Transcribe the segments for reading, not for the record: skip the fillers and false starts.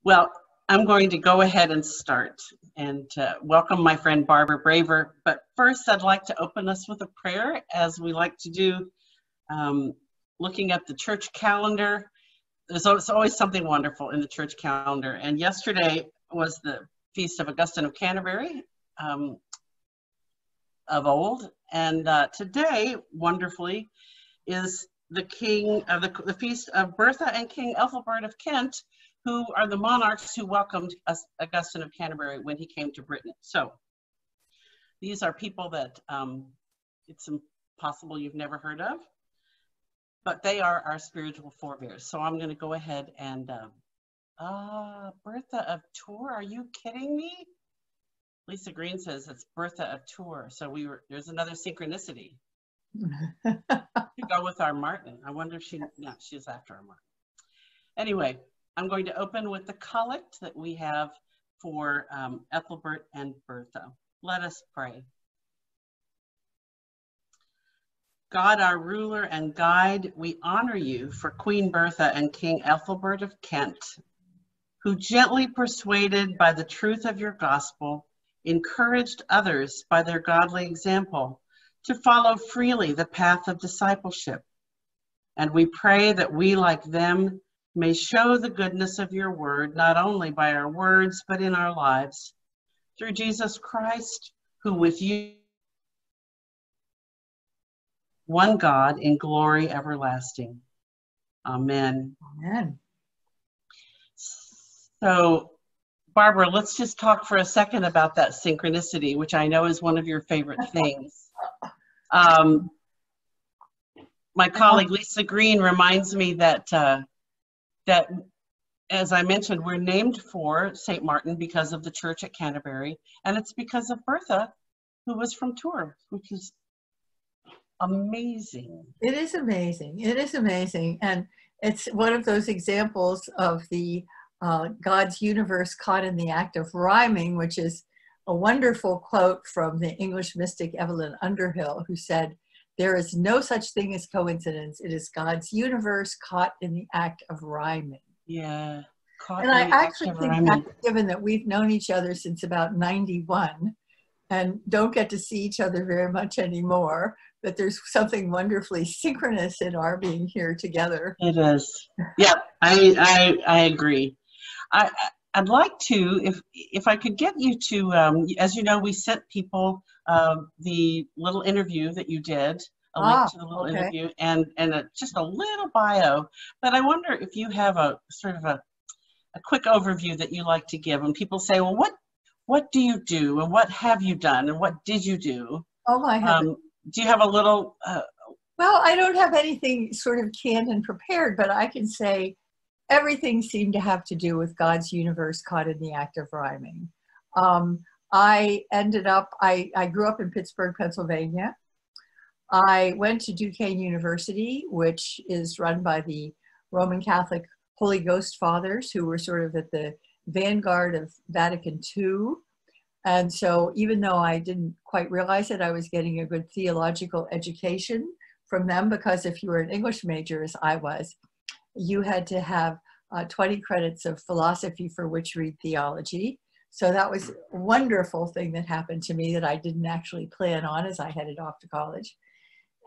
Well, I'm going to go ahead and start and welcome my friend Barbara Braver. But first, I'd like to open us with a prayer, as we like to do, looking at the church calendar. There's always something wonderful in the church calendar. And yesterday was the feast of Augustine of Canterbury of old. And today, wonderfully, is the feast of Bertha and King Ethelbert of Kent, who are the monarchs who welcomed Augustine of Canterbury when he came to Britain. So these are people that it's impossible you've never heard of, but they are our spiritual forebears. So I'm going to go ahead and, Bertha of Tours, are you kidding me? Lisa Green says it's Bertha of Tours. So there's another synchronicity. To go with our Martin. I wonder if she's after our Martin. Anyway, I'm going to open with the collect that we have for Ethelbert and Bertha. Let us pray. God, our ruler and guide, we honor you for Queen Bertha and King Ethelbert of Kent, who, gently persuaded by the truth of your gospel, encouraged others by their godly example to follow freely the path of discipleship. And we pray that we, like them, may show the goodness of your word, not only by our words, but in our lives. Through Jesus Christ, who with you, one God in glory everlasting. Amen. Amen. So, Barbara, let's just talk for a second about that synchronicity, which I know is one of your favorite things. My colleague Lisa Green reminds me that that, as I mentioned, we're named for St. Martin because of the church at Canterbury, and it's because of Bertha, who was from Tours, which is amazing. It is amazing. It is amazing. And it's one of those examples of the God's universe caught in the act of rhyming, which is a wonderful quote from the English mystic Evelyn Underhill, who said, "There is no such thing as coincidence. It is God's universe caught in the act of rhyming." Yeah. And I actually think that, given that we've known each other since about 91 and don't get to see each other very much anymore, that there's something wonderfully synchronous in our being here together. It is. Yeah, I agree. I'd like to, if I could get you to, as you know, we sent people the little interview that you did, a link to the little interview, and just a little bio. But I wonder if you have a sort of a quick overview that you like to give. And people say, well, what do you do, and what have you done, and what did you do? Oh, my heavens. Do you have a little? Well, I don't have anything sort of canned and prepared, but I can say everything seemed to have to do with God's universe caught in the act of rhyming. I ended up, I grew up in Pittsburgh, Pennsylvania. I went to Duquesne University, which is run by the Roman Catholic Holy Ghost Fathers, who were sort of at the vanguard of Vatican II. And so even though I didn't quite realize it, I was getting a good theological education from them, because if you were an English major, as I was, you had to have 20 credits of philosophy for which read theology. So that was a wonderful thing that happened to me that I didn't actually plan on as I headed off to college.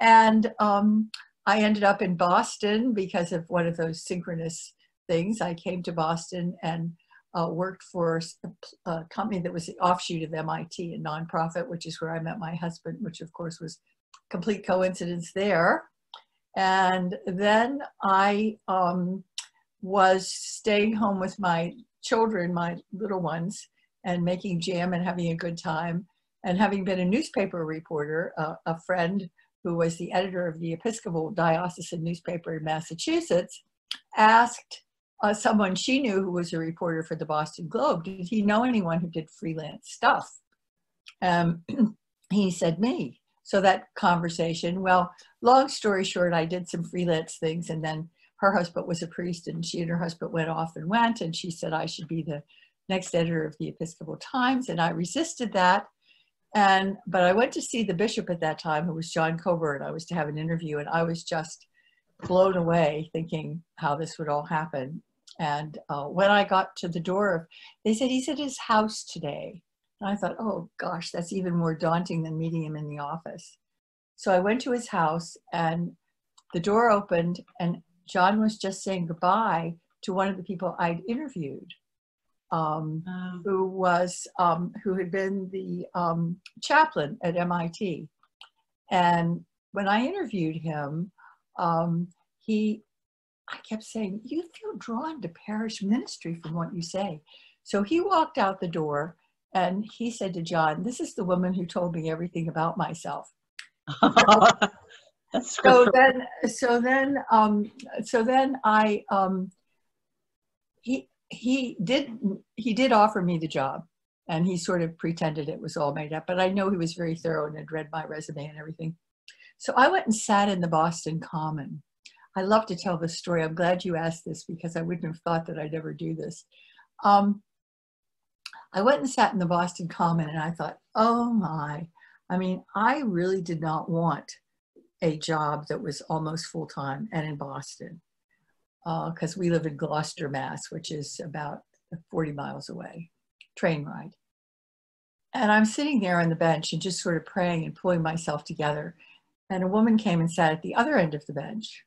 And I ended up in Boston because of one of those synchronous things. I came to Boston and worked for a company that was the offshoot of MIT, a nonprofit, which is where I met my husband, which of course was complete coincidence there. And then I was staying home with my children, my little ones, and making jam and having a good time. And having been a newspaper reporter, a friend who was the editor of the Episcopal diocesan newspaper in Massachusetts asked someone she knew who was a reporter for the Boston Globe, did he know anyone who did freelance stuff? He said me. So that conversation, well, long story short, I did some freelance things, and then her husband was a priest, and she and her husband went off and went, and she said I should be the next editor of the Episcopal Times, and I resisted that. But I went to see the bishop at that time, who was John Coburn. I was to have an interview, and I was just blown away thinking how this would all happen. And when I got to the door, they said, he's at his house today. And I thought, oh gosh, that's even more daunting than meeting him in the office. So I went to his house and the door opened and John was just saying goodbye to one of the people I'd interviewed, who had been the chaplain at MIT. And when I interviewed him, I kept saying, you feel drawn to parish ministry from what you say. So he walked out the door and he said to John, this is the woman who told me everything about myself. That's so then he did offer me the job, and he sort of pretended it was all made up, but I know he was very thorough and had read my resume and everything. So I went and sat in the Boston Common. I love to tell this story. I'm glad you asked this because I wouldn't have thought that I'd ever do this. I went and sat in the Boston Common and I thought, oh my, I mean, I really did not want a job that was almost full-time and in Boston, because we live in Gloucester, Mass, which is about 40 miles away, train ride. And I'm sitting there on the bench and just sort of praying and pulling myself together. And a woman came and sat at the other end of the bench.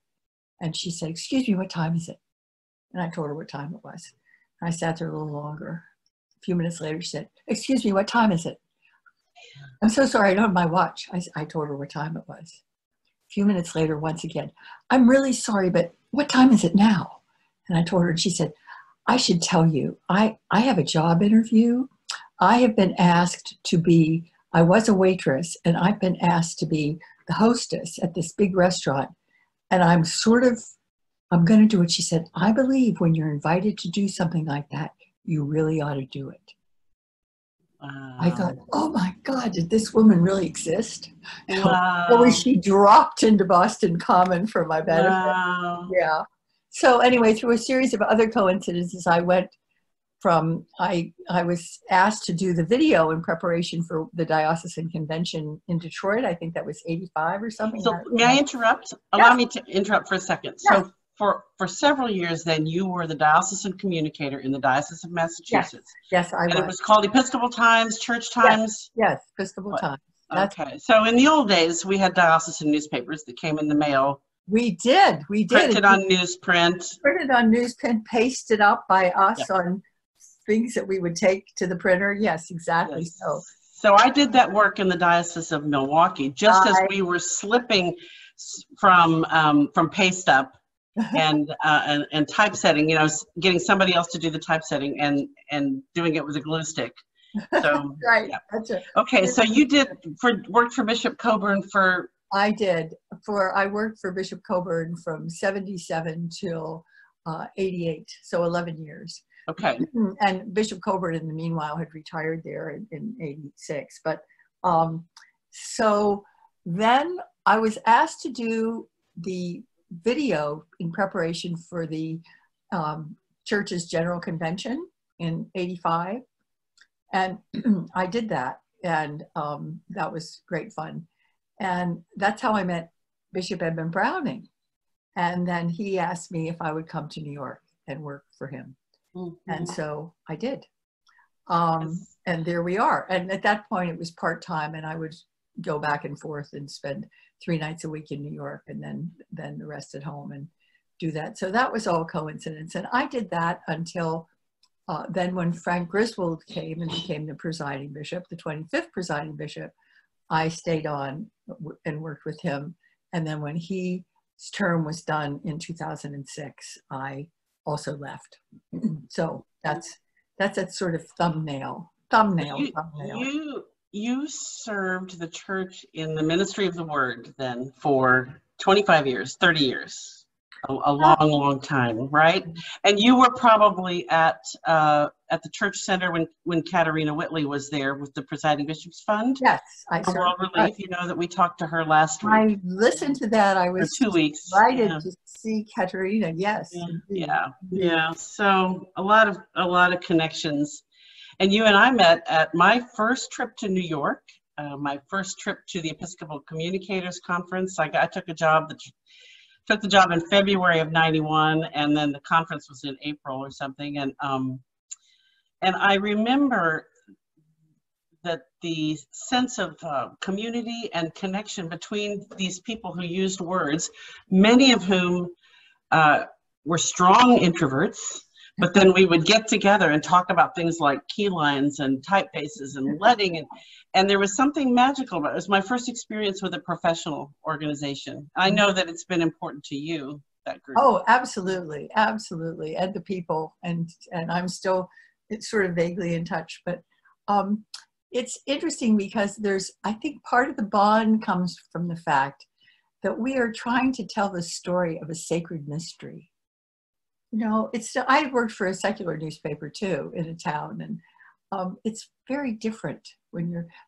And she said, excuse me, what time is it? And I told her what time it was. And I sat there a little longer. A few minutes later, she said, excuse me, what time is it? I'm so sorry, I don't have my watch. I told her what time it was. A few minutes later, once again, I'm really sorry, but what time is it now? And I told her, and she said, I should tell you, I have a job interview. I have been asked to be, I was a waitress, and I've been asked to be the hostess at this big restaurant. And I'm going to do it. She said, I believe when you're invited to do something like that, you really ought to do it. Wow. I thought, oh my God, did this woman really exist? Wow. Or was she dropped into Boston Common for my benefit? Wow. Yeah. So anyway, through a series of other coincidences, I was asked to do the video in preparation for the diocesan convention in Detroit. I think that was 85 or something. So may I interrupt? Allow me to interrupt for a second. Yes. So for several years then, you were the diocesan communicator in the Diocese of Massachusetts. Yes, I was. And it was called Episcopal Times, Church Times? Yes, Episcopal Times. Okay. So in the old days, we had diocesan newspapers that came in the mail. We did. Printed on newsprint. Printed on newsprint, pasted up by us on things that we would take to the printer. Yes, exactly. Yes. So So I did that work in the Diocese of Milwaukee, just as we were slipping from paste up and typesetting, you know, getting somebody else to do the typesetting and doing it with a glue stick. So right. Yeah. That's it. Okay, so you worked for Bishop Coburn for. I did. I worked for Bishop Coburn from 77 till 88, so 11 years. Okay. And Bishop Coburn, in the meanwhile, had retired there in 86. But so then I was asked to do the video in preparation for the church's general convention in 85. And I did that. And that was great fun. And that's how I met Bishop Edmund Browning. And then he asked me if I would come to New York and work for him. Mm-hmm. And so I did. Yes. And there we are. And at that point, it was part-time, and I would go back and forth and spend 3 nights a week in New York, and then the rest at home and do that. So that was all coincidence. And I did that until then when Frank Griswold came and became the presiding bishop, the 25th presiding bishop, I stayed on and worked with him. And then when his term was done in 2006, I also left. So that's a sort of thumbnail. You served the church in the ministry of the word then for 25 years, 30 years, a long time, right? And you were probably at the church center when Katarina Whitley was there with the Presiding Bishops Fund. Yes, for World Relief. You know that we talked to her last week. I listened to that. I was for 2 weeks. Excited to see Katarina. Yes. Yeah. So a lot of connections. And you and I met at my first trip to New York, my first trip to the Episcopal Communicators Conference. I took a job took the job in February of '91, and then the conference was in April or something. And I remember that the sense of community and connection between these people who used words, many of whom were strong introverts, but then we would get together and talk about things like key lines and typefaces and leading, and there was something magical about it. It was my first experience with a professional organization. I know that it's been important to you, that group. Oh, absolutely, absolutely, and the people, and I'm still sort of vaguely in touch, but it's interesting because I think part of the bond comes from the fact that we are trying to tell the story of a sacred mystery. You know, I worked for a secular newspaper too in a town, and it's very different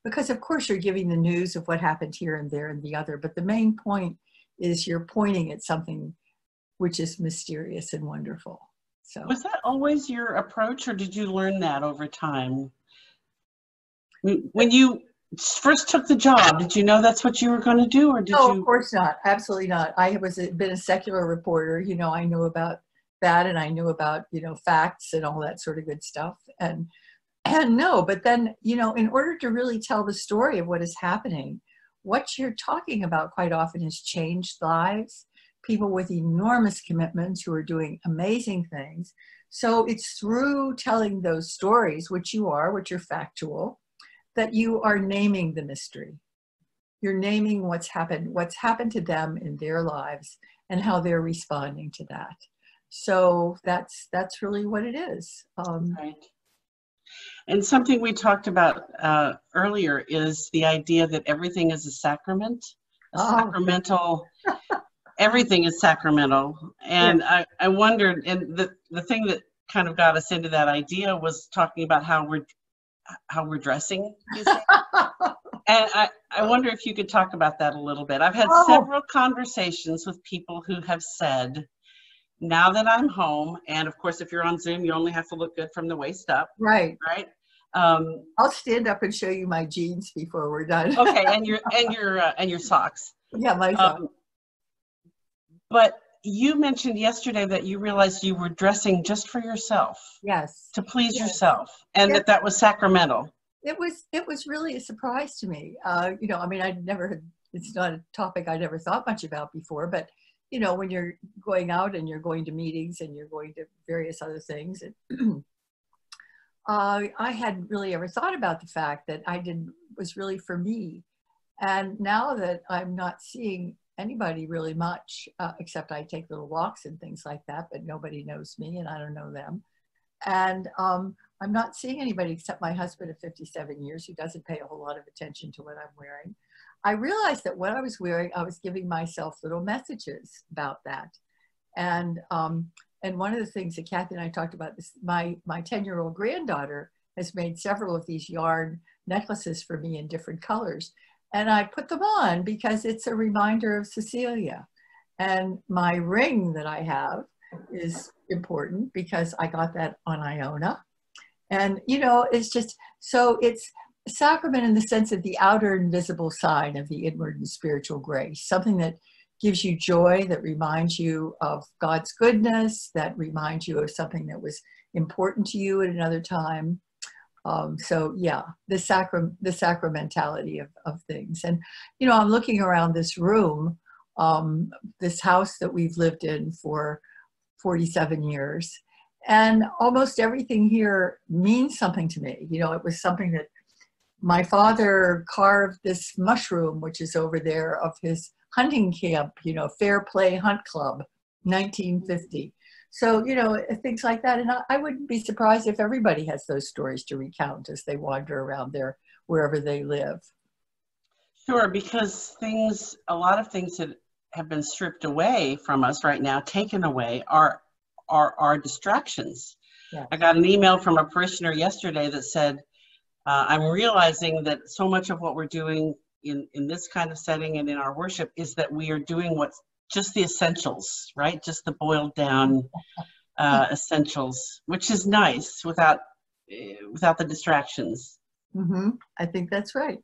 because of course you're giving the news of what happened here and there and the other, but the main point is you're pointing at something which is mysterious and wonderful. So was that always your approach, or did you learn that over time? When you first took the job, did you know that's what you were going to do, or did you? No, of course not. Absolutely not. I been a secular reporter. You know, I knew about that, and I knew about, you know, facts and all that sort of good stuff. And no, but then, you know, in order to really tell the story of what is happening, what you're talking about quite often is changed lives, people with enormous commitments who are doing amazing things. So it's through telling those stories, which are factual, that you are naming the mystery. You're naming what's happened to them in their lives and how they're responding to that. So that's really what it is. Right. And something we talked about earlier is the idea that everything is a sacrament, sacramental. Everything is sacramental. And yeah. I wondered, and the thing that kind of got us into that idea was talking about how we're dressing. And I wonder if you could talk about that a little bit. I've had several conversations with people who have said, now that I'm home, and of course, if you're on Zoom, you only have to look good from the waist up. Right. Right. I'll stand up and show you my jeans before we're done. Okay, and your socks. Yeah, my socks. But you mentioned yesterday that you realized you were dressing just for yourself. Yes. To please yourself, and that was sacramental. It was really a surprise to me. You know, I mean, it's not a topic I never thought much about before, but you know, when you're going out and you're going to meetings and you're going to various other things, and I hadn't really ever thought about the fact that was really for me. And now that I'm not seeing anybody really much, except I take little walks and things like that, but nobody knows me and I don't know them. And I'm not seeing anybody except my husband of 57 years who doesn't pay a whole lot of attention to what I'm wearing. I realized that what I was wearing, I was giving myself little messages about that. And one of the things that Kathy and I talked about, my 10-year-old granddaughter has made several of these yarn necklaces for me in different colors. And I put them on because it's a reminder of Cecilia. And my ring that I have is important because I got that on Iona. And, you know, it's just, so it's sacrament in the sense of the outer invisible sign of the inward and spiritual grace, something that gives you joy, that reminds you of God's goodness, that reminds you of something that was important to you at another time. So yeah, the sacramentality of things. And, you know, I'm looking around this room, this house that we've lived in for 47 years, and almost everything here means something to me. You know, it was something that my father carved, this mushroom, which is over there, of his hunting camp, you know, Fair Play Hunt Club, 1950. So, you know, things like that. And I wouldn't be surprised if everybody has those stories to recount as they wander around there, wherever they live. Sure, because a lot of things that have been stripped away from us right now, taken away, are distractions. Yeah. I got an email from a parishioner yesterday that said, I'm realizing that so much of what we're doing in this kind of setting and in our worship is that we are doing what's just the essentials, right? Just the boiled down essentials, which is nice without the distractions. Mm-hmm. I think that's right.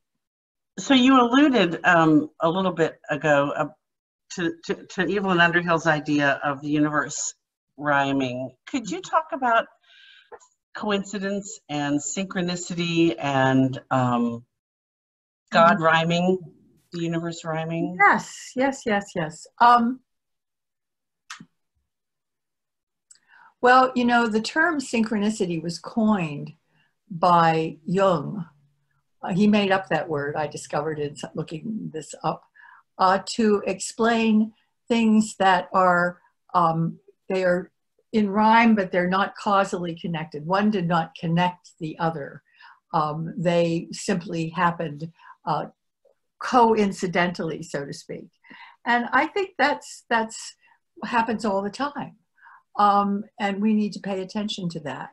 So you alluded a little bit ago to Evelyn Underhill's idea of the universe rhyming, could you talk about coincidence and synchronicity and God rhyming, the universe rhyming? Yes. Well, you know, the term synchronicity was coined by Jung. He made up that word. I discovered it looking this up to explain things that are, they are in rhyme, but they're not causally connected. One did not connect the other. They simply happened coincidentally, so to speak. And I think that's happens all the time. And we need to pay attention to that.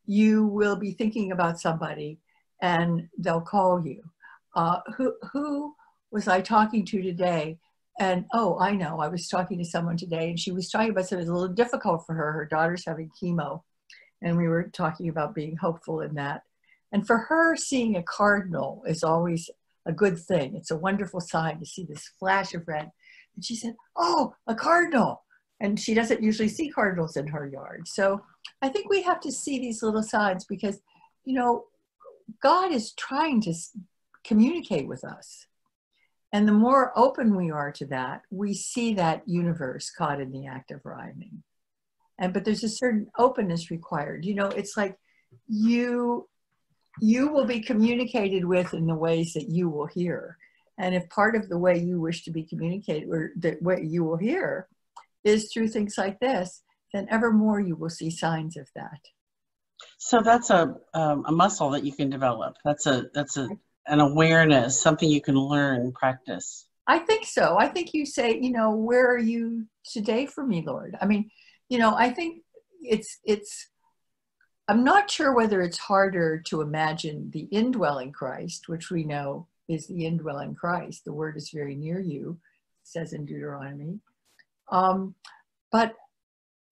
You will be thinking about somebody and they'll call you. Who was I talking to today? And oh, I know, I was talking to someone today and she was talking about something that was a little difficult for her. Her daughter's having chemo. And we were talking about being hopeful in that. And for her, seeing a cardinal is always a good thing. It's a wonderful sign to see this flash of red. And she said, oh, a cardinal. And she doesn't usually see cardinals in her yard. So I think we have to see these little signs because, you know, God is trying to communicate with us. And the more open we are to that, we see that universe caught in the act of rhyming. But there's a certain openness required. You know, it's like you will be communicated with in the ways that you will hear. And if part of the way you wish to be communicated, or the way you will hear, is through things like this, then evermore you will see signs of that. So that's a muscle that you can develop. That's an awareness, something you can learn, practice. I think so. I think you say, you know, where are you today for me, Lord? I mean, you know, I think I'm not sure whether it's harder to imagine the indwelling Christ, which we know is the indwelling Christ. The word is very near you, it says in Deuteronomy. But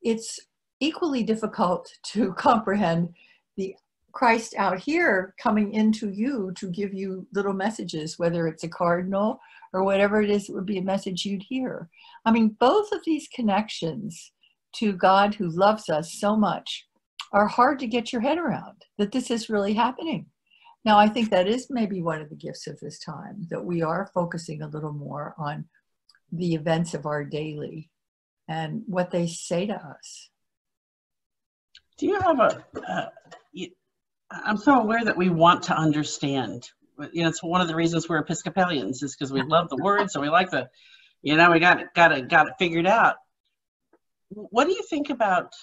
it's equally difficult to comprehend the Christ out here coming into you to give you little messages, whether it's a cardinal or whatever it is, it would be a message you'd hear. I mean, both of these connections to God who loves us so much are hard to get your head around, that this is really happening. Now, I think that is maybe one of the gifts of this time, that we are focusing a little more on the events of our daily and what they say to us. Do you have I'm so aware that we want to understand. You know, it's one of the reasons we're Episcopalians is because we love the word, so we like the, you know, we got it figured out. What do you think about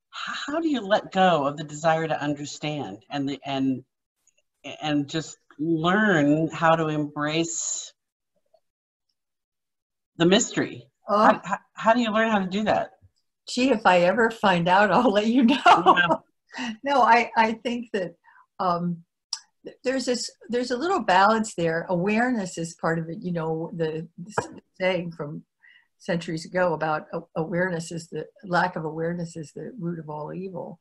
how do you let go of the desire to understand and just learn how to embrace the mystery? How do you learn how to do that? Gee, if I ever find out, I'll let you know. Yeah. No, I think that there's a little balance there. Awareness is part of it. You know, the saying from centuries ago about awareness is the lack of awareness is the root of all evil.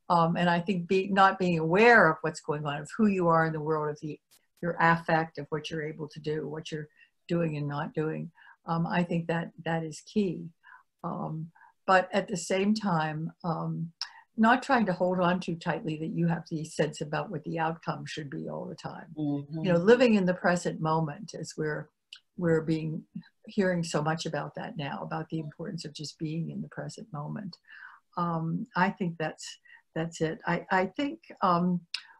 And I think not being aware of what's going on, of who you are in the world, of your affect, of what you're able to do, what you're doing and not doing. I think that is key. But at the same time, not trying to hold on too tightly that you have the sense about what the outcome should be all the time. Mm-hmm. You know, living in the present moment, as we're hearing so much about that now, about the importance of just being in the present moment. I think that's it. I think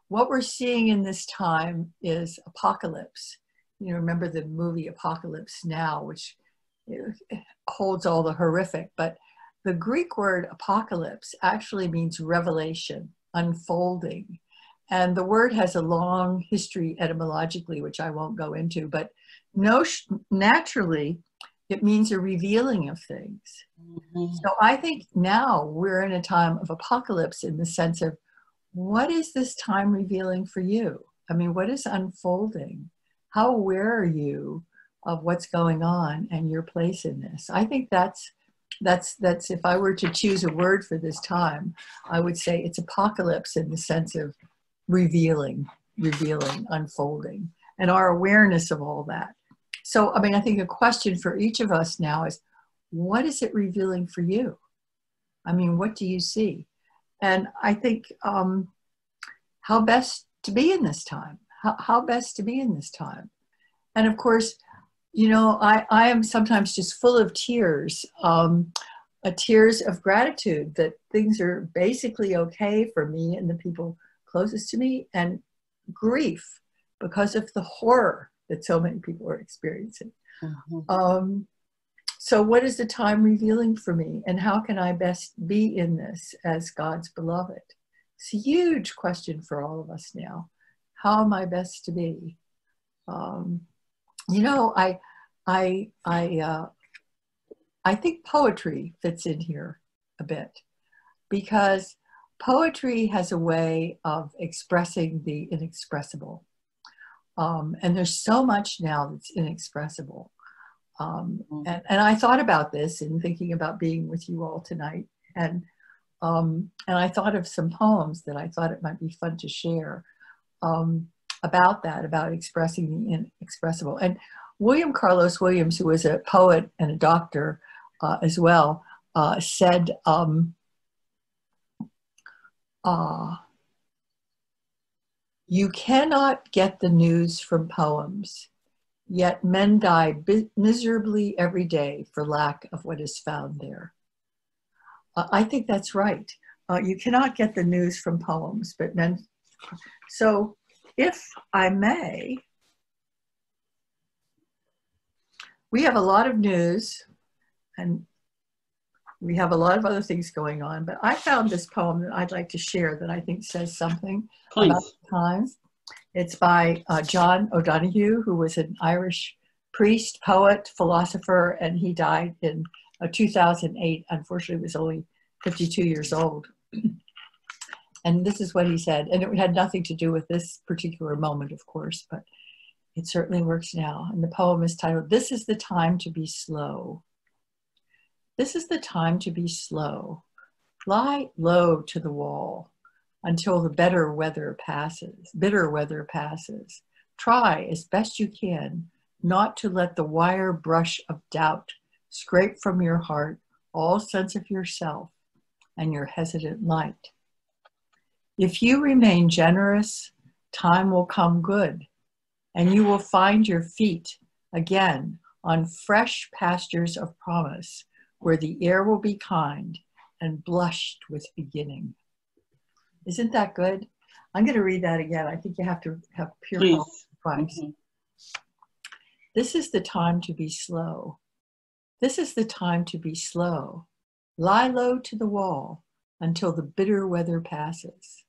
what we're seeing in this time is apocalypse. You know, remember the movie Apocalypse Now, which holds all the horrific, but the Greek word apocalypse actually means revelation, unfolding. And the word has a long history etymologically, which I won't go into, but naturally, it means a revealing of things. Mm-hmm. So I think now we're in a time of apocalypse in the sense of, what is this time revealing for you? I mean, what is unfolding? How aware are you of what's going on and your place in this? I think that's if I were to choose a word for this time, I would say it's apocalypse in the sense of revealing, unfolding, and our awareness of all that. So, I mean, I think a question for each of us now is, what is it revealing for you? I mean, what do you see? And I think how best to be in this time, how best to be in this time. And of course, you know, I am sometimes just full of tears, tears of gratitude that things are basically okay for me and the people closest to me, and grief because of the horror that so many people are experiencing. Mm-hmm. So what is the time revealing for me, and how can I best be in this as God's beloved? It's a huge question for all of us now. How am I best to be? You know, I think poetry fits in here a bit, because poetry has a way of expressing the inexpressible. And there's so much now that's inexpressible. And I thought about this in thinking about being with you all tonight. And I thought of some poems that I thought it might be fun to share about that, about expressing the inexpressible. And William Carlos Williams, who was a poet and a doctor as well, said, you cannot get the news from poems, yet men die miserably every day for lack of what is found there. I think that's right. You cannot get the news from poems, but men. So if I may, we have a lot of news and we have a lot of other things going on, but I found this poem that I'd like to share that I think says something about the times. It's by John O'Donoghue, who was an Irish priest, poet, philosopher, and he died in 2008. Unfortunately, he was only 52 years old. And this is what he said, and it had nothing to do with this particular moment, of course, but it certainly works now. And the poem is titled, "This is the Time to Be Slow." This is the time to be slow. Lie low to the wall until the bitter weather passes. Try as best you can not to let the wire brush of doubt scrape from your heart all sense of yourself and your hesitant light. If you remain generous, time will come good, and you will find your feet again on fresh pastures of promise, where the air will be kind and blushed with beginning. Isn't that good? I'm going to read that again. I think you have to have pure hope twice. Mm-hmm. This is the time to be slow. This is the time to be slow. Lie low to the wall until the bitter weather passes.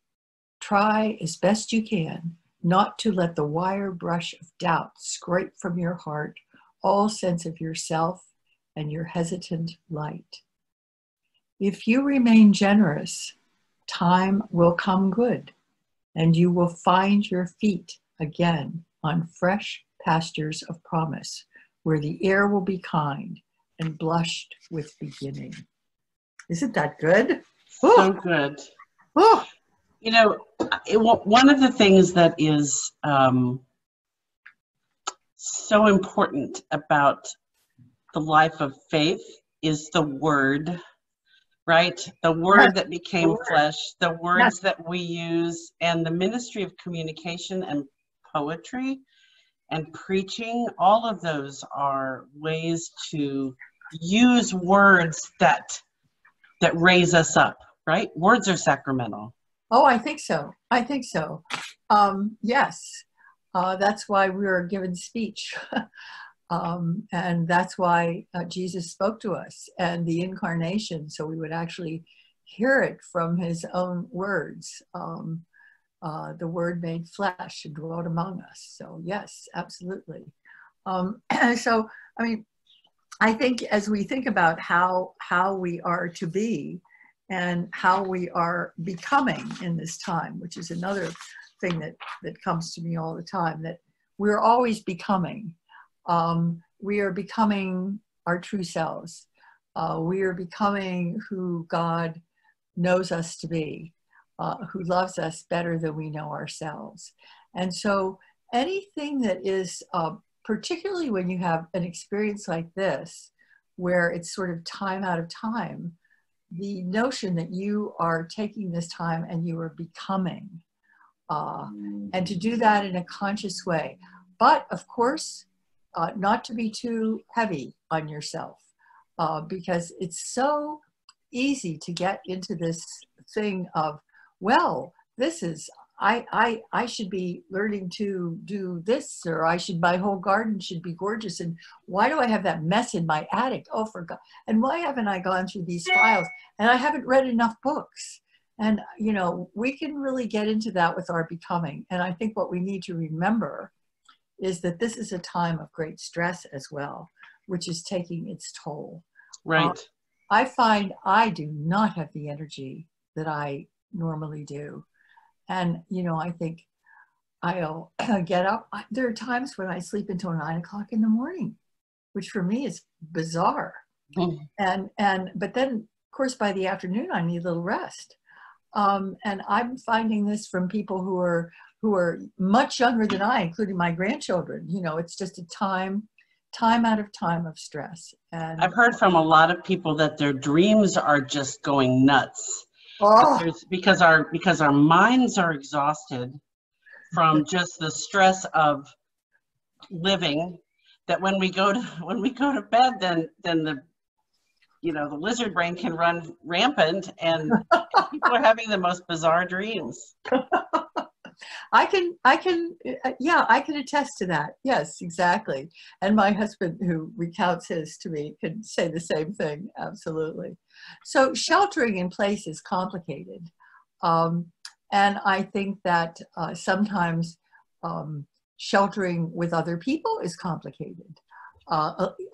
Try as best you can not to let the wire brush of doubt scrape from your heart all sense of yourself and your hesitant light. If you remain generous, time will come good, and you will find your feet again on fresh pastures of promise, where the air will be kind and blushed with beginning. Isn't that good? So good. Oh. You know, one of the things that is so important about the life of faith is the word, right? The word that became flesh, the words that we use, and the ministry of communication and poetry and preaching. All of those are ways to use words that raise us up, right? Words are sacramental. Oh, I think so. I think so. Yes. That's why we are given speech. And that's why Jesus spoke to us, and the incarnation, so we would actually hear it from his own words. The word made flesh and dwelt among us. So yes, absolutely. So, I mean, I think as we think about how we are to be and how we are becoming in this time, which is another thing that comes to me all the time, that we're always becoming. We are becoming our true selves. We are becoming who God knows us to be, who loves us better than we know ourselves. And so anything that is particularly when you have an experience like this, where it's sort of time out of time, the notion that you are taking this time and you are becoming, and to do that in a conscious way. But of course, not to be too heavy on yourself, because it's so easy to get into this thing of, well, this is, I should be learning to do this, or my whole garden should be gorgeous. And why do I have that mess in my attic? Oh, for God. And why haven't I gone through these files? And I haven't read enough books. And, you know, we can really get into that with our becoming. And I think what we need to remember is that this is a time of great stress as well, which is taking its toll. Right. I find I do not have the energy that I normally do. And, you know, I think I'll get up. There are times when I sleep until 9 o'clock in the morning, which for me is bizarre. But then, of course, by the afternoon, I need a little rest. And I'm finding this from people who are much younger than I, including my grandchildren. You know, it's just a time out of time of stress. And I've heard from a lot of people that their dreams are just going nuts. oh, Because our minds are exhausted from just the stress of living, that when we go to bed, then the lizard brain can run rampant, and people are having the most bizarre dreams. I can attest to that. Yes, exactly. And my husband, who recounts his to me, can say the same thing. Absolutely. So sheltering in place is complicated. And I think that sometimes sheltering with other people is complicated.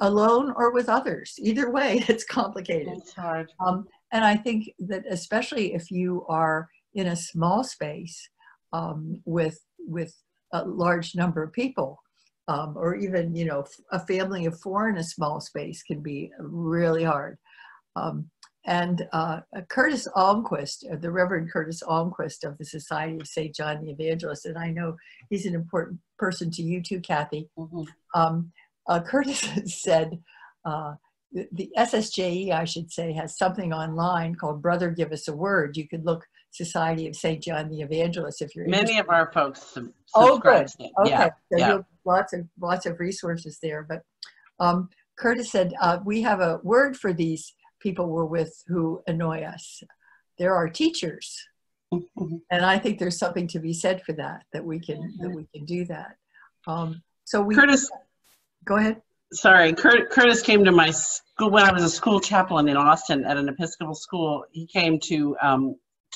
Alone or with others. Either way, it's complicated. It's hard. And I think that especially if you are in a small space with a large number of people, or even, you know, a family of 4 in a small space can be really hard. Curtis Almquist, the Reverend Curtis Almquist of the Society of St. John the Evangelist, and I know he's an important person to you too, Kathy. Curtis said, the SSJE, I should say, has something online called Brother Give Us a Word. You could look Society of St. John the Evangelist if you're interested. Many of our folks subscribe. Oh, good. Okay. Yeah. So you have lots of resources there. But Curtis said, we have a word for these people we're with who annoy us. There are teachers. And I think there's something to be said for that we can do that. Curtis, go ahead. Sorry, Curtis came to my school when I was a school chaplain in Austin at an Episcopal school. He came to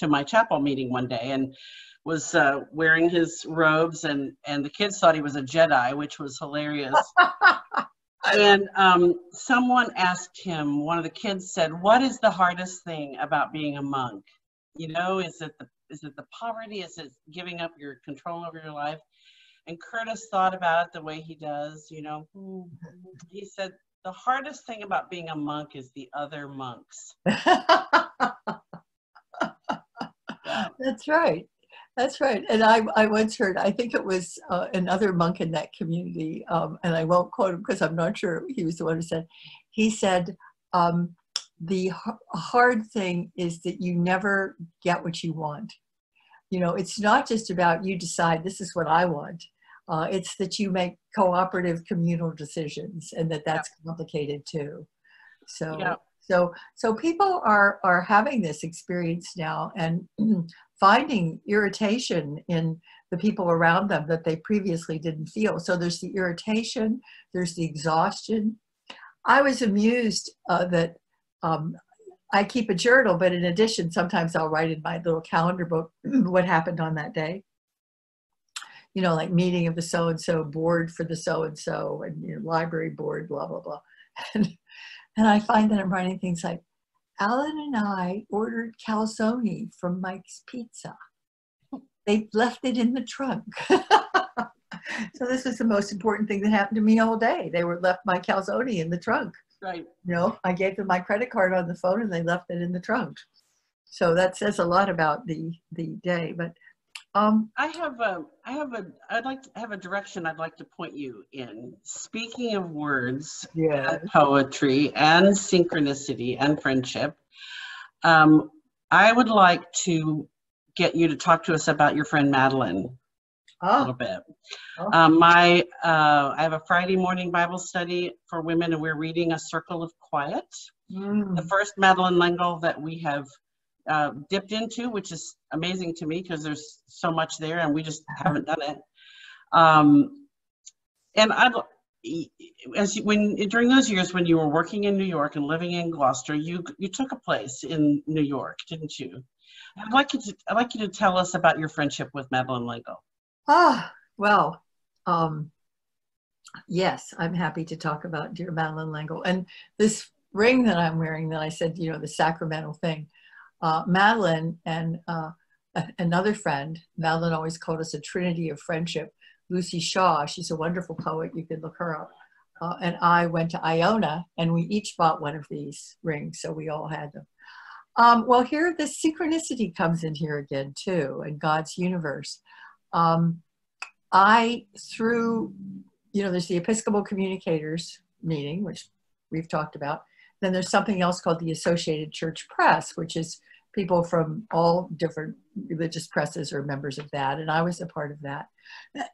my chapel meeting one day and was wearing his robes, and the kids thought he was a Jedi, which was hilarious. And someone asked him, one of the kids said, "What is the hardest thing about being a monk? You know, is it the poverty? Is it giving up your control over your life?" And Curtis thought about it the way he does, you know. He said, "The hardest thing about being a monk is the other monks." That's right. That's right. And I once heard, I think it was another monk in that community, and I won't quote him because I'm not sure he was the one who said, he said, the hard thing is that you never get what you want. You know, it's not just about you decide this is what I want. It's that you make cooperative communal decisions, and that's complicated too. So, so people are having this experience now and finding irritation in the people around them that they previously didn't feel. So there's the irritation, there's the exhaustion. I was amused that I keep a journal, but in addition, sometimes I'll write in my little calendar book what happened on that day. You know, like meeting of the so-and-so, board for the so-and-so, and you know, library board, blah, blah, blah. And I find that I'm writing things like, Alan and I ordered calzone from Mike's Pizza. They left it in the trunk. So this is the most important thing that happened to me all day. They left my calzone in the trunk. Right. You know, I gave them my credit card on the phone and they left it in the trunk. So that says a lot about the day. But I'd like to direction I'd like to point you in. Speaking of words Yeah. and poetry and synchronicity and friendship, I would like to get you to talk to us about your friend Madeline a little bit. I have a Friday morning Bible study for women, and we're reading A Circle of Quiet. The first Madeline L'Engle that we have dipped into, which is amazing to me because there's so much there and we just haven't done it. And during those years when you were working in New York and living in Gloucester, you took a place in New York, didn't you? I'd like you to tell us about your friendship with Madeline L'Engle. Well, yes, I'm happy to talk about dear Madeline L'Engle. And this ring that I'm wearing that I said, the sacramental thing, Madeline and another friend, Madeline always called us a trinity of friendship, Lucy Shaw, she's a wonderful poet, you can look her up, and I went to Iona, and we each bought one of these rings, so we all had them. Well, here the synchronicity comes in here again too, in God's universe. There's the Episcopal Communicators meeting, which we've talked about. Then there's something else called the Associated Church Press, which is people from all different religious presses are members of that, and I was a part of that.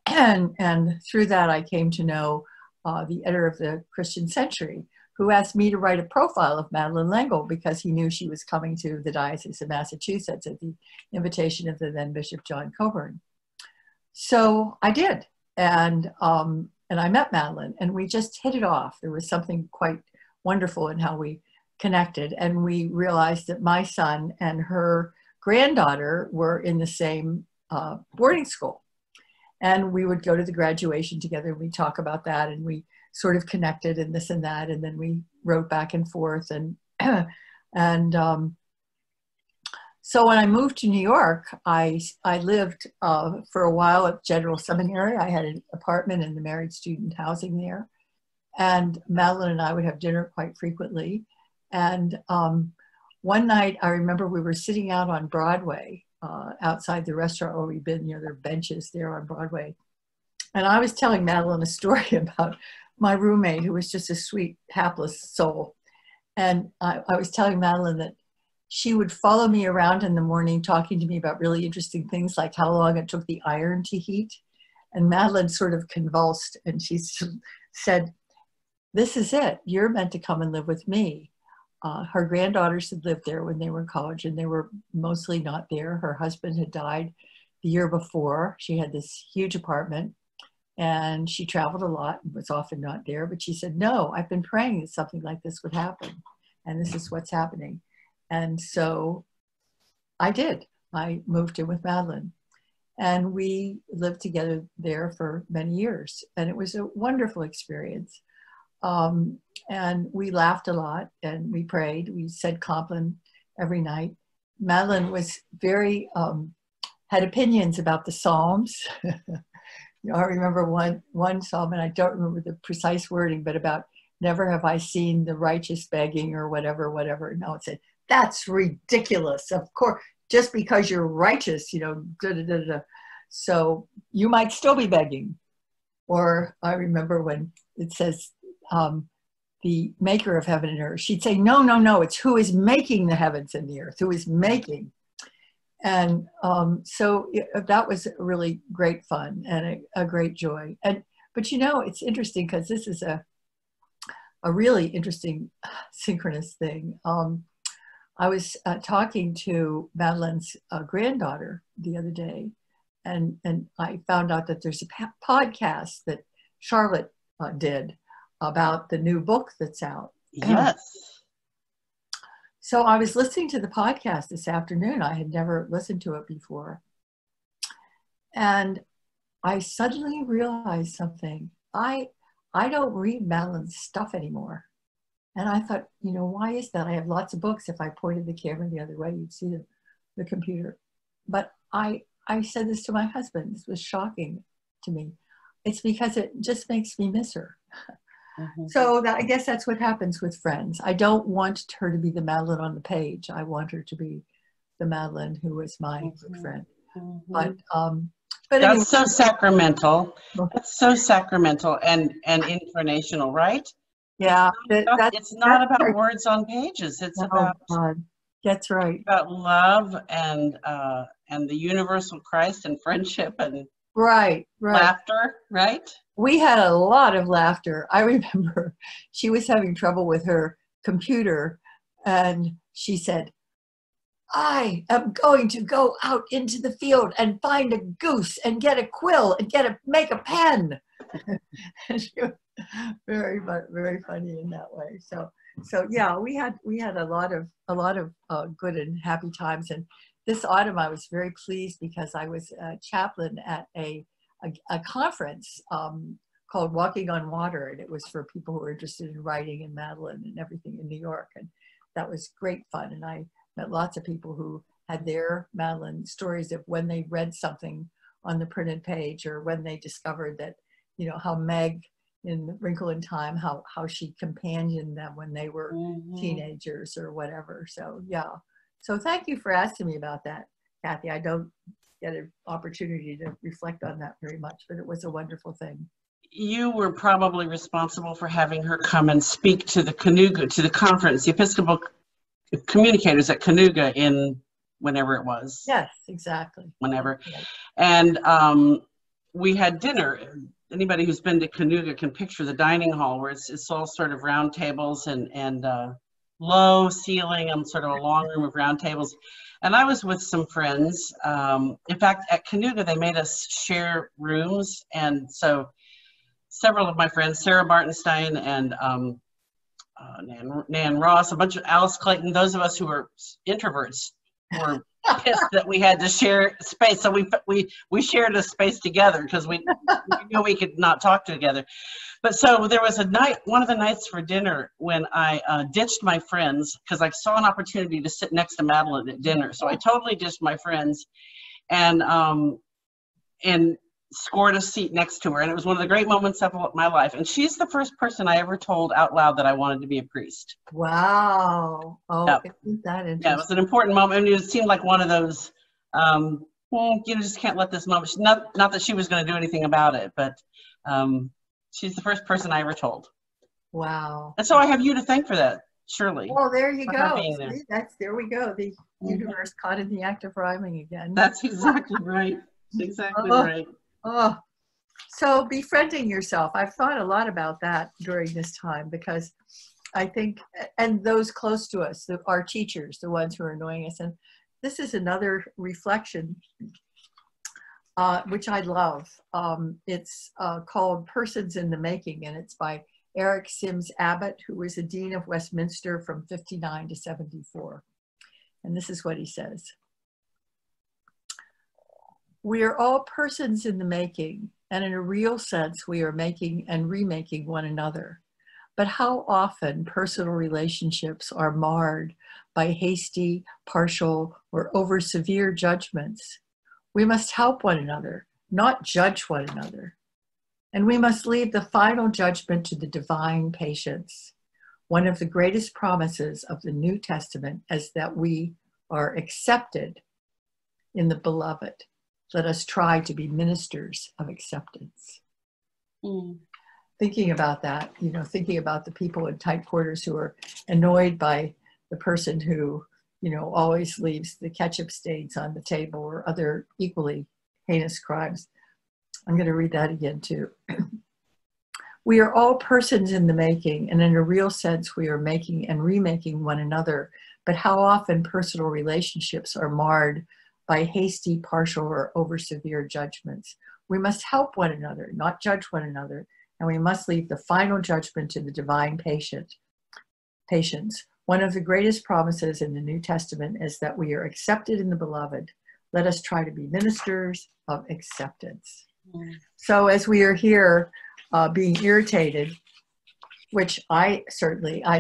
And through that, I came to know the editor of the Christian Century, who asked me to write a profile of Madeline L'Engle because he knew she was coming to the Diocese of Massachusetts at the invitation of the then Bishop John Coburn. So I did, and I met Madeline, and we just hit it off. There was something quite wonderful in how we connected, and we realized that my son and her granddaughter were in the same boarding school, and we would go to the graduation together. We'd talk about that, and we sort of connected and this and that, and then we wrote back and forth, and so when I moved to New York, I lived for a while at General Seminary. I had an apartment in the married student housing there, and Madeline and I would have dinner quite frequently. And one night, I remember we were sitting out on Broadway, outside the restaurant where we'd been. There are benches there on Broadway. And I was telling Madeline a story about my roommate, who was just a sweet, hapless soul. And I was telling Madeline that she would follow me around in the morning, talking to me about really interesting things, like how long it took the iron to heat. And Madeline sort of convulsed, and she said, "This is it. You're meant to come and live with me." Her granddaughters had lived there when they were in college, and they were mostly not there. Her husband had died the year before. She had this huge apartment, and she traveled a lot and was often not there. But she said, "No, I've been praying that something like this would happen, and this is what's happening." And so I did. I moved in with Madeline, and we lived together there for many years, and it was a wonderful experience. And we laughed a lot, and we prayed. We said Compline every night. Madeline was very, had opinions about the Psalms. I remember one Psalm, and I don't remember the precise wording, but about never have I seen the righteous begging or whatever. No, it said, "That's ridiculous. Of course, just because you're righteous, so you might still be begging." Or I remember when it says, the maker of heaven and earth, she'd say, no, it's who is making the heavens and the earth, who is making. And so that was really great fun and a great joy. But it's interesting because this is a really interesting synchronous thing. I was talking to Madeline's granddaughter the other day, and I found out that there's a podcast that Charlotte did about the new book that's out. Yes. So I was listening to the podcast this afternoon. I had never listened to it before. And I suddenly realized something. I don't read Madeline's stuff anymore. And I thought, why is that? I have lots of books. If I pointed the camera the other way, you'd see the computer. But I said this to my husband. This was shocking to me. It's because it just makes me miss her. Mm-hmm. So I guess that's what happens with friends. I don't want her to be the Madeline on the page. I want her to be the Madeline who was my good friend. But anyway. That's so sacramental. That's so sacramental and incarnational, right? Yeah, it's not about words on pages. It's about that's right. About love and the universal Christ and friendship and laughter, right? We had a lot of laughter. I remember she was having trouble with her computer, and she said, I am going to go out into the field and find a goose and get a quill and make a pen. Very, very funny in that way. So yeah, we had a lot of good and happy times. And this autumn, I was very pleased because I was a chaplain at a conference called Walking on Water, and it was for people who were interested in writing and Madeline and everything in New York, and that was great fun. And I met lots of people who had their Madeline stories of when they read something on the printed page, or when they discovered that, how Meg in Wrinkle in Time, how she companioned them when they were teenagers or whatever. So yeah. So thank you for asking me about that, Kathy. I don't get an opportunity to reflect on that very much, but it was a wonderful thing. You were probably responsible for having her come and speak to the conference, the Episcopal Communicators at Canuga in whenever it was. Yes, exactly. Whenever. And we had dinner. Anybody who's been to Canuga can picture the dining hall, where it's all sort of round tables and low ceiling and sort of a long room of round tables. And I was with some friends. In fact, at Canuga, they made us share rooms. And so several of my friends, Sarah Bartenstein and Nan Ross, a bunch of Alice Clayton, those of us who were introverts were pissed that we had to share space. So we shared a space together because we knew we could not talk together. But so there was one of the nights for dinner when I ditched my friends because I saw an opportunity to sit next to Madeline at dinner. So I totally ditched my friends and scored a seat next to her. And it was one of the great moments of my life. And she's the first person I ever told out loud that I wanted to be a priest. Wow. Oh, yeah. Isn't that interesting? Yeah, it was an important moment. I mean, it seemed like one of those, just can't let this moment. Not that she was going to do anything about it, but she's the first person I ever told. Wow. And so I have you to thank for that, Shirley. Well, there you go. There. There we go. The universe caught in the act of rhyming again. That's exactly right. Exactly right. Oh, so befriending yourself. I've thought a lot about that during this time, because I think, and those close to us, our teachers, the ones who are annoying us. And this is another reflection, which I love. It's called Persons in the Making, and it's by Eric Sims Abbott, who was the Dean of Westminster from 59 to 74. And this is what he says. We are all persons in the making, and in a real sense, we are making and remaking one another. But how often personal relationships are marred by hasty, partial, or over-severe judgments. We must help one another, not judge one another. And we must leave the final judgment to the divine patience. One of the greatest promises of the New Testament is that we are accepted in the beloved. Let us try to be ministers of acceptance. Thinking about that, thinking about the people in tight quarters who are annoyed by the person who, always leaves the ketchup stains on the table, or other equally heinous crimes. I'm going to read that again too. We are all persons in the making, and in a real sense, we are making and remaking one another. But how often personal relationships are marred by hasty, partial, or over-severe judgments. We must help one another, not judge one another, and we must leave the final judgment to the divine patience. One of the greatest promises in the New Testament is that we are accepted in the beloved. Let us try to be ministers of acceptance. So as we are here being irritated, which I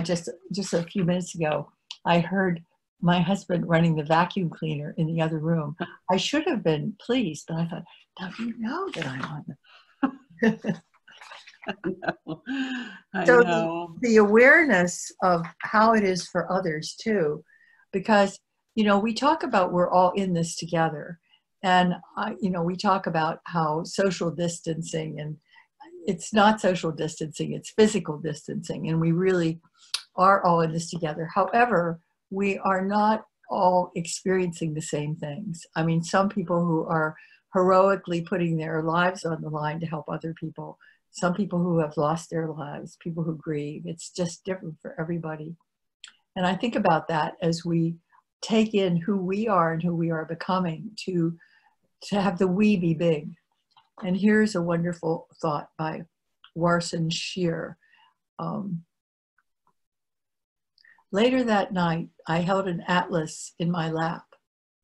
just a few minutes ago, I heard my husband running the vacuum cleaner in the other room. I should have been pleased, but I thought, now you know that I'm on I know. The awareness of how it is for others too, because, we talk about we're all in this together. And we talk about how social distancing, and it's not social distancing, it's physical distancing, and we really are all in this together. However, we are not all experiencing the same things. I mean, some people who are heroically putting their lives on the line to help other people, some people who have lost their lives, people who grieve. It's just different for everybody. And I think about that as we take in who we are and who we are becoming, to have the we be big. And here's a wonderful thought by Warsan Shear. Later that night, I held an atlas in my lap,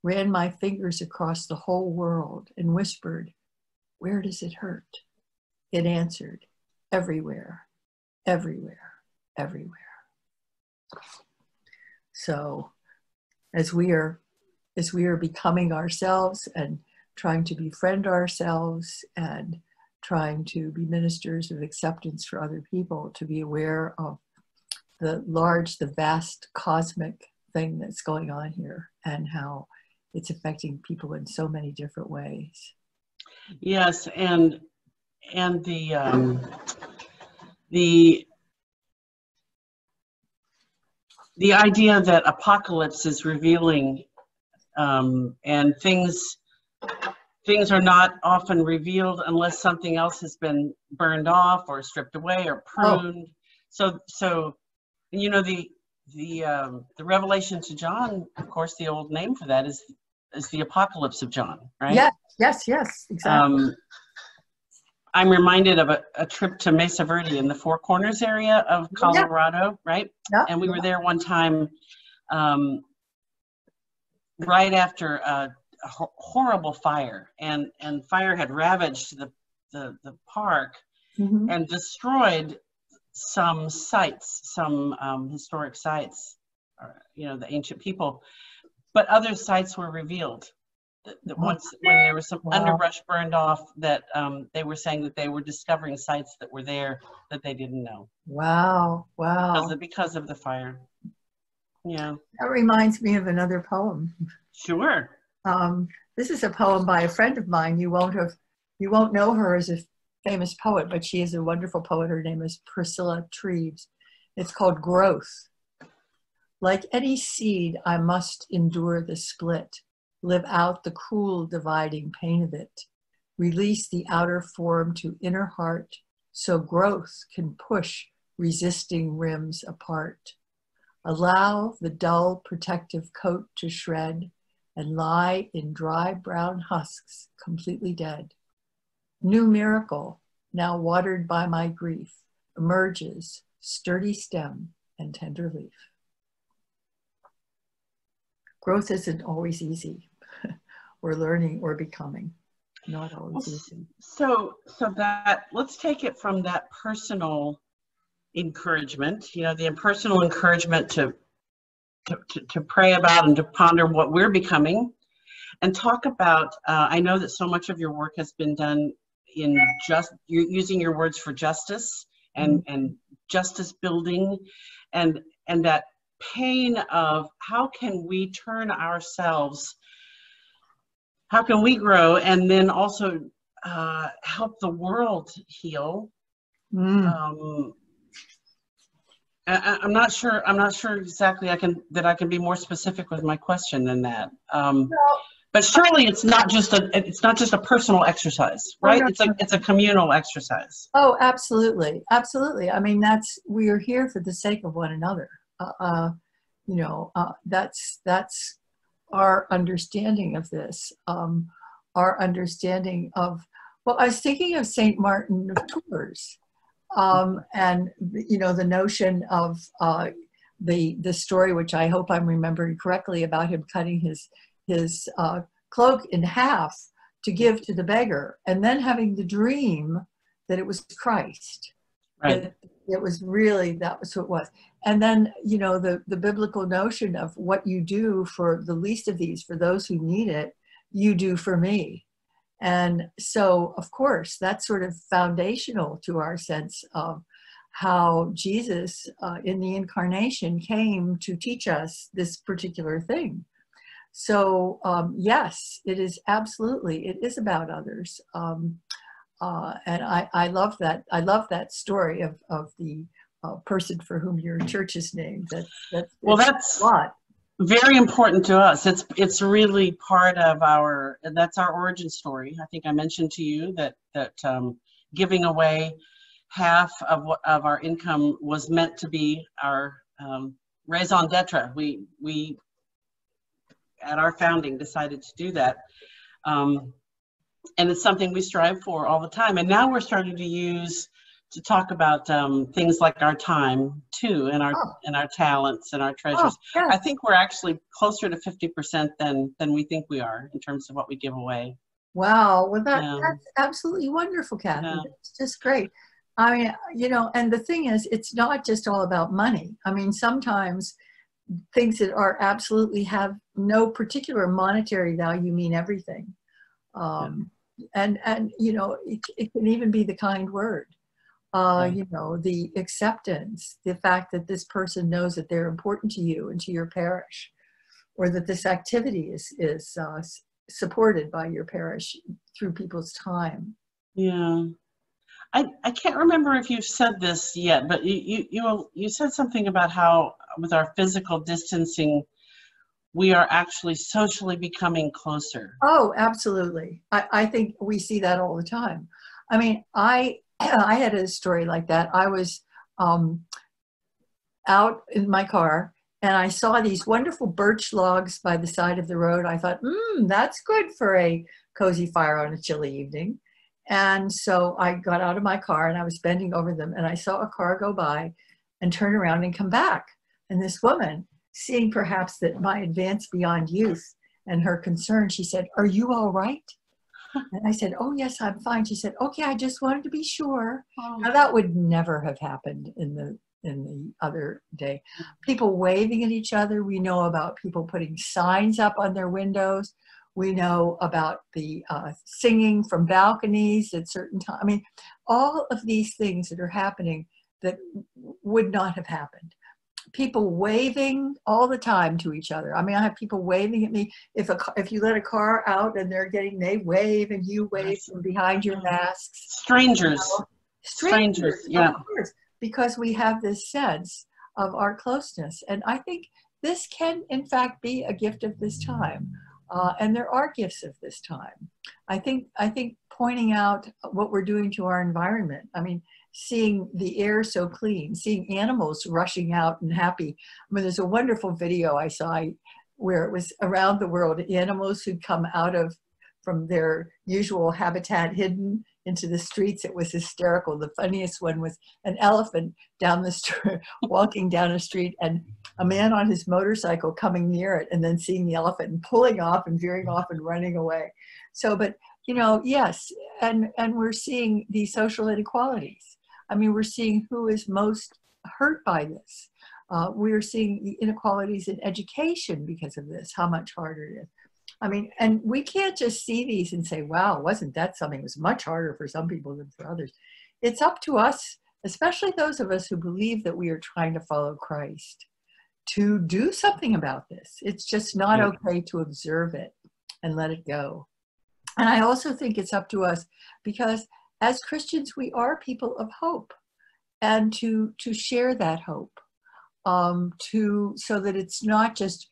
ran my fingers across the whole world, and whispered, "Where does it hurt?" It answered, "Everywhere, everywhere, everywhere." So as we are becoming ourselves and trying to befriend ourselves and trying to be ministers of acceptance for other people, to be aware of the vast cosmic thing that's going on here and how it's affecting people in so many different ways. Yes, and the idea that apocalypse is revealing, and things are not often revealed unless something else has been burned off or stripped away or pruned. Oh. So the Revelation to John, of course, the old name for that is the Apocalypse of John, right? Yes, exactly. I'm reminded of a trip to Mesa Verde in the Four Corners area of Colorado, right? Yeah. And we were there one time right after a horrible fire, and fire had ravaged the park, mm-hmm. and destroyed some sites, some historic sites, the ancient people, but other sites were revealed. That once, when there was some underbrush burned off, that they were saying that they were discovering sites that were there that they didn't know. Wow. Because of the fire. Yeah. That reminds me of another poem. Sure. This is a poem by a friend of mine. You won't know her as a famous poet, but she is a wonderful poet. Her name is Priscilla Treves. It's called Growth. Like any seed, I must endure the split, live out the cruel dividing pain of it, release the outer form to inner heart, so growth can push resisting rims apart. Allow the dull protective coat to shred and lie in dry brown husks, completely dead. New miracle, now watered by my grief, emerges, sturdy stem and tender leaf. Growth isn't always easy. We're learning or becoming, not always easy. So that, let's take it from that personal encouragement, the personal encouragement to pray about and to ponder what we're becoming, and talk about, I know that so much of your work has been done in you're using your words for justice and justice building, and that pain of how can we turn ourselves, how can we grow, and then also help the world heal. I'm not sure exactly I can be more specific with my question than that. But surely it's not just a personal exercise, right? It's a communal exercise. Oh, absolutely. I mean, we are here for the sake of one another. That's our understanding of this. Our understanding of, well, I was thinking of Saint Martin of Tours, and the notion of the story, which I hope I'm remembering correctly, about him cutting his cloak in half to give to the beggar, and then having the dream that it was Christ. Right. It was really, that was who it was. And then, the biblical notion of what you do for the least of these, for those who need it, you do for me. And so, of course, that's sort of foundational to our sense of how Jesus in the incarnation came to teach us this particular thing. So yes, it is absolutely, it is about others. And I love that. I love that story of the person for whom your church is named. Well, that's a lot. Very important to us. It's really part of that's our origin story. I think I mentioned to you that giving away half of our income was meant to be our raison d'etre. We at our founding decided to do that. And it's something we strive for all the time. And now we're starting to talk about things like our time too, and our talents and our treasures. Yes. I think we're actually closer to 50% than we think we are in terms of what we give away. Wow. Well, that's absolutely wonderful, Kathy. Yeah. It's just great. I mean, you know, and the thing is, it's not just all about money. I mean, sometimes things that are absolutely have no particular monetary value mean everything. And you know, it can even be the kind word. You know, the acceptance, the fact that this person knows that they're important to you and to your parish, or that this activity is supported by your parish through people's time. Yeah. I can't remember if you've said this yet, but you said something about how with our physical distancing, we are actually socially becoming closer. Oh, absolutely. I think we see that all the time. I mean, I had a story like that. I was out in my car and I saw these wonderful birch logs by the side of the road. I thought, that's good for a cozy fire on a chilly evening. And so I got out of my car and I was bending over them and I saw a car go by and turn around and come back. And this woman, seeing perhaps that my advance beyond youth and her concern, she said, "Are you all right?" And I said, "Oh, yes, I'm fine." She said, "Okay, I just wanted to be sure." Oh. Now that would never have happened in the other day. People waving at each other. We know about people putting signs up on their windows. We know about the singing from balconies at certain times. I mean, all of these things that are happening that would not have happened. People waving all the time to each other. I mean, I have people waving at me. If you let a car out and they wave and you wave from behind your masks. Strangers. You know? Strangers, yeah. Of course, because we have this sense of our closeness. And I think this can, in fact, be a gift of this time. And there are gifts of this time. I think pointing out what we're doing to our environment. I mean, seeing the air so clean, seeing animals rushing out and happy. I mean, there's a wonderful video I saw where it was around the world, animals who'd come from their usual habitat hidden into the streets. It was hysterical. The funniest one was an elephant down the street, walking down a street, and a man on his motorcycle coming near it and then seeing the elephant and pulling off and veering off and running away. So, but, you know, yes, and we're seeing these social inequalities. I mean, we're seeing who is most hurt by this. We're seeing the inequalities in education because of this, how much harder it is. I mean, and we can't just see these and say, wow, wasn't that something? It was much harder for some people than for others. It's up to us, especially those of us who believe that we are trying to follow Christ, to do something about this. It's just not okay to observe it and let it go. And I also think it's up to us because as Christians, we are people of hope, and to share that hope, so that it's not just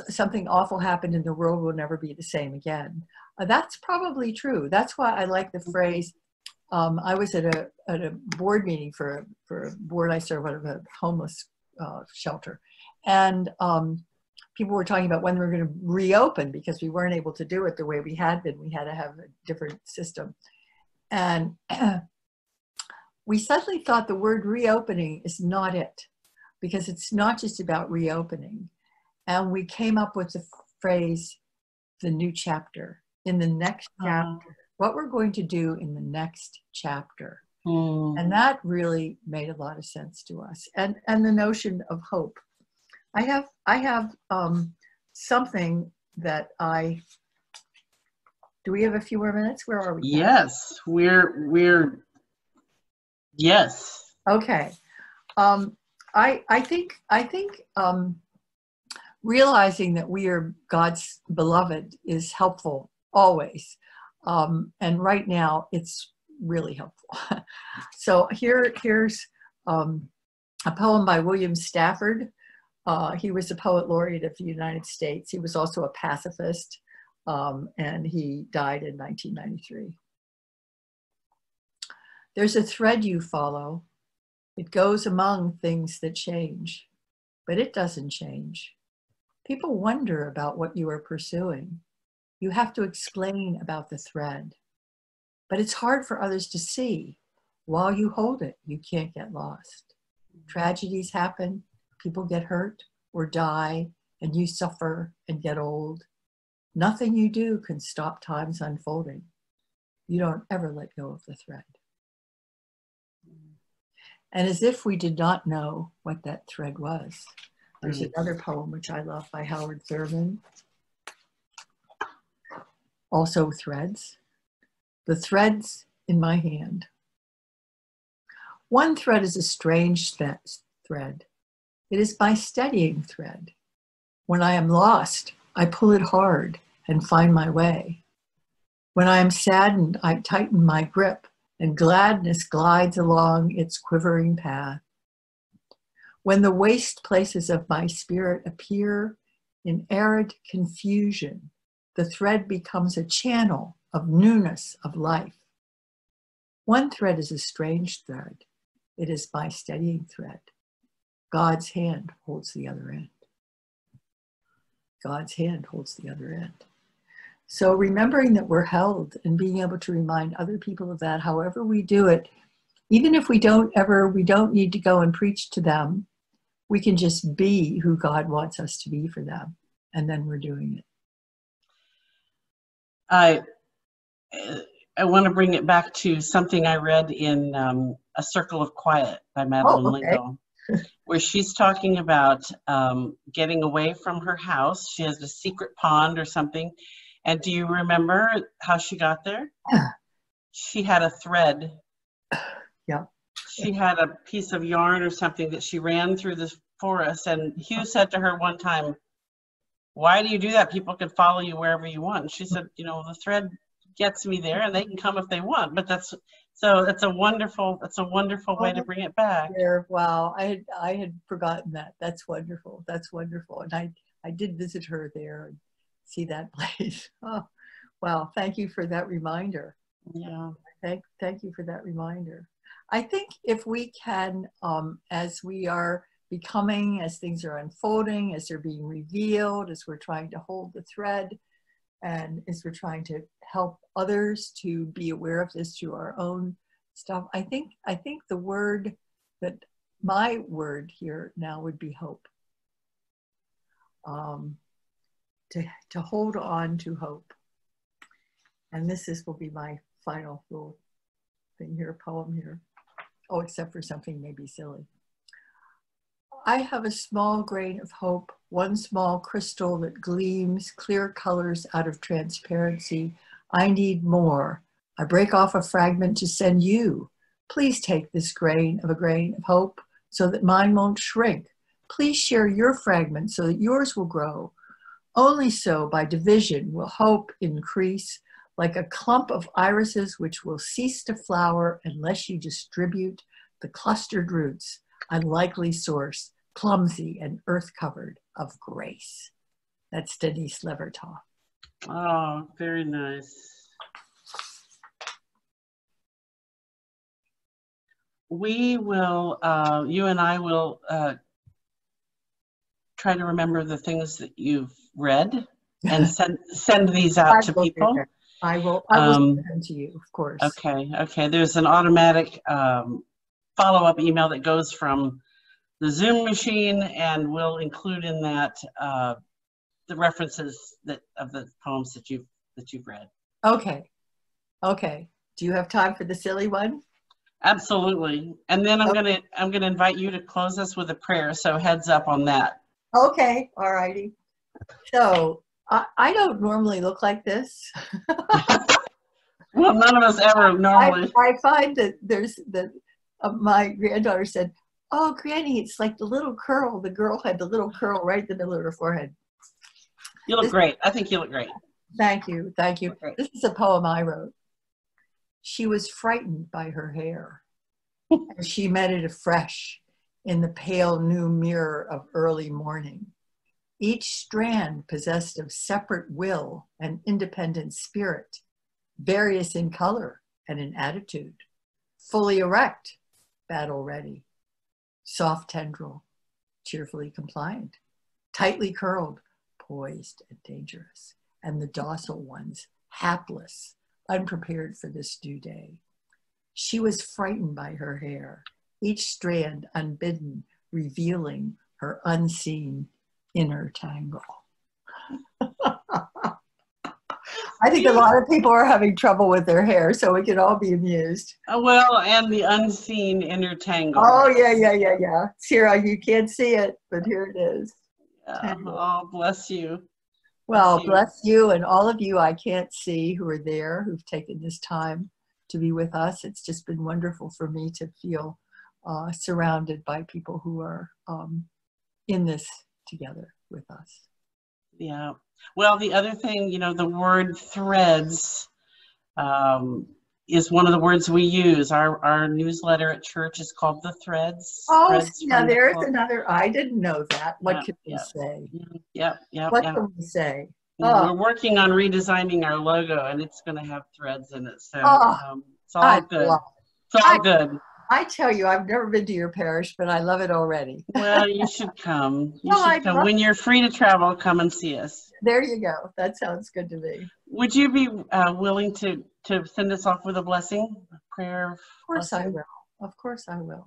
something awful happened and the world will never be the same again. That's probably true. That's why I like the phrase. I was at a board meeting for a board I serve out of a homeless shelter, and people were talking about when we were going to reopen because we weren't able to do it the way we had been. We had to have a different system. And we suddenly thought the word reopening is not it, because it's not just about reopening. And we came up with the phrase, the new chapter, in the next chapter, what we're going to do in the next chapter. And that really made a lot of sense to us. And the notion of hope. I have something that do we have a few more minutes? Where are we? Yes, we're yes. Okay. I think realizing that we are God's beloved is helpful always. And right now it's really helpful. So here's a poem by William Stafford. He was a poet laureate of the United States. He was also a pacifist, and he died in 1993. There's a thread you follow. It goes among things that change, but it doesn't change. People wonder about what you are pursuing. You have to explain about the thread, but it's hard for others to see. While you hold it, you can't get lost. Tragedies happen, people get hurt or die, and you suffer and get old. Nothing you do can stop time's unfolding. You don't ever let go of the thread. And as if we did not know what that thread was, there's another poem which I love by Howard Thurman. Also threads. The threads in my hand. One thread is a strange thread. It is my steadying thread. When I am lost, I pull it hard and find my way. When I am saddened, I tighten my grip, and gladness glides along its quivering path. When the waste places of my spirit appear in arid confusion, the thread becomes a channel of newness of life. One thread is a strange thread. It is my steadying thread. God's hand holds the other end. God's hand holds the other end. So remembering that we're held and being able to remind other people of that, however we do it, even if we don't need to go and preach to them, we can just be who God wants us to be for them. And then we're doing it. I want to bring it back to something I read in A Circle of Quiet by Madeline Lingo, where she's talking about getting away from her house. She has a secret pond or something. And do you remember how she got there? Yeah. She had a thread. Yeah. She had a piece of yarn or something that she ran through the forest. And Hugh said to her one time, "Why do you do that? People can follow you wherever you want." And she said, "You know, the thread gets me there, and they can come if they want." But that's a wonderful way to bring it back. Wow, I had forgotten that. That's wonderful. That's wonderful. And I did visit her there and see that place. Oh, wow. Thank you for that reminder. Yeah. Thank you for that reminder. I think if we can, as we are becoming, as things are unfolding, as they're being revealed, as we're trying to hold the thread, and as we're trying to help others to be aware of this through our own stuff, I think the word that my word here now would be hope. To hold on to hope. And this will be my final little thing here, poem here. Oh, except for something maybe silly. I have a small grain of hope, one small crystal that gleams clear colors out of transparency. I need more. I break off a fragment to send you. Please take this grain of hope so that mine won't shrink. Please share your fragment so that yours will grow. Only so, by division, will hope increase, like a clump of irises which will cease to flower unless you distribute the clustered roots, unlikely source, clumsy and earth-covered of grace. That's Denise Levertov. Oh, very nice. We will, you and I will try to remember the things that you've read and send these out to people. I will send them to you, of course. Okay. There's an automatic follow-up email that goes from the Zoom machine, and we'll include in that the references of the poems that you've read. Okay. Do you have time for the silly one? Absolutely. And then I'm gonna invite you to close us with a prayer. So heads up on that. Okay. All righty. So I don't normally look like this. Well, none of us ever normally. I find that my granddaughter said, Oh, Granny, it's like the little curl. The girl had the little curl right in the middle of her forehead. You look great. I think you look great. Thank you. Thank you. This is a poem I wrote. She was frightened by her hair, and she met it afresh in the pale new mirror of early morning. Each strand possessed of separate will and independent spirit, various in color and in attitude, fully erect, battle ready, soft tendril, cheerfully compliant, tightly curled, poised and dangerous, and the docile ones, hapless, unprepared for this due day. She was frightened by her hair, each strand unbidden, revealing her unseen inner tangle. I think a lot of people are having trouble with their hair, so we can all be amused. Well, and the unseen inner tangle. Oh, yeah. It's here. You can't see it, but here it is. Oh, bless you. Well, bless you and all of you I can't see who are there, who've taken this time to be with us. It's just been wonderful for me to feel surrounded by people who are in this together with us. Yeah. Well, the other thing, the word threads is one of the words we use. Our newsletter at church is called The Threads. Oh, Threads now there's another. I didn't know that. What can we say? What can we say? We're working on redesigning our logo, and it's going to have threads in it. So it's all good. It's all good. I tell you, I've never been to your parish, but I love it already. Well, you should come. You should come. When you're free to travel, come and see us. There you go. That sounds good to me. Would you be willing to send us off with a blessing, a prayer? Of course I will. Of course I will.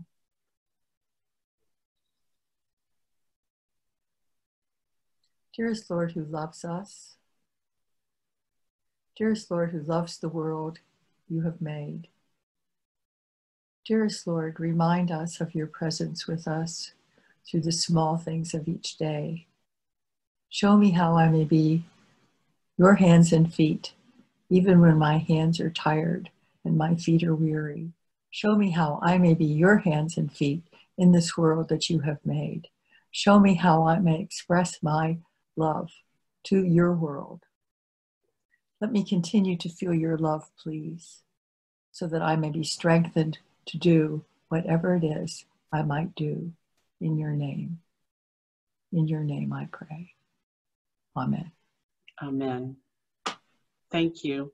Dearest Lord who loves us, dearest Lord who loves the world you have made, dearest Lord, remind us of your presence with us through the small things of each day. Show me how I may be your hands and feet, even when my hands are tired and my feet are weary. Show me how I may be your hands and feet in this world that you have made. Show me how I may express my love to your world. Let me continue to feel your love, please, so that I may be strengthened to do whatever it is I might do in your name. In your name I pray. Amen. Amen. Thank you.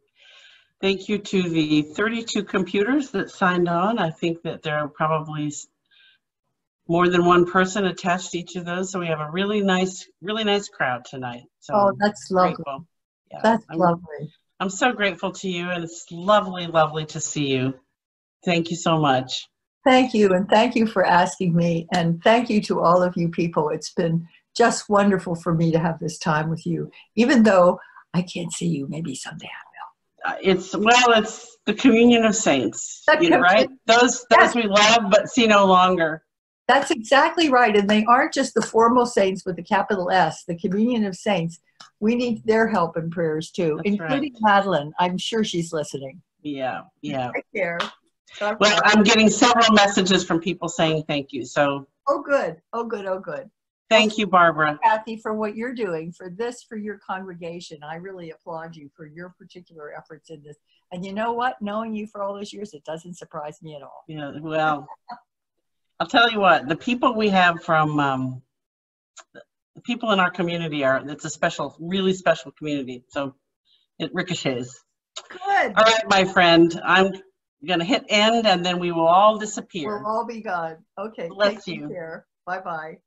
Thank you to the 32 computers that signed on. I think that there are probably more than one person attached to each of those. So we have a really nice crowd tonight. So that's lovely. Yeah, that's lovely. I'm so grateful to you, and it's lovely, lovely to see you. Thank you so much. Thank you, and thank you for asking me, and thank you to all of you people. It's been just wonderful for me to have this time with you, even though I can't see you. Maybe someday I will. It's the communion of saints, right? Those we love but see no longer. That's exactly right, and they aren't just the formal saints with the capital S, the communion of saints. We need their help and prayers too, That's including right. Madeline. I'm sure she's listening. Yeah. Take care. Well, I'm getting several messages from people saying thank you. So. Oh, good. Thank you, Barbara. Kathy, for what you're doing for your congregation. I really applaud you for your particular efforts in this. And you know what? Knowing you for all those years, it doesn't surprise me at all. Yeah, well, I'll tell you what, the people we have from, the people in our community it's a really special community. So it ricochets. Good. All right, my friend, I'm going to hit end and then we will all disappear. We'll all be gone. Okay. Bless you. Take care. Bye-bye.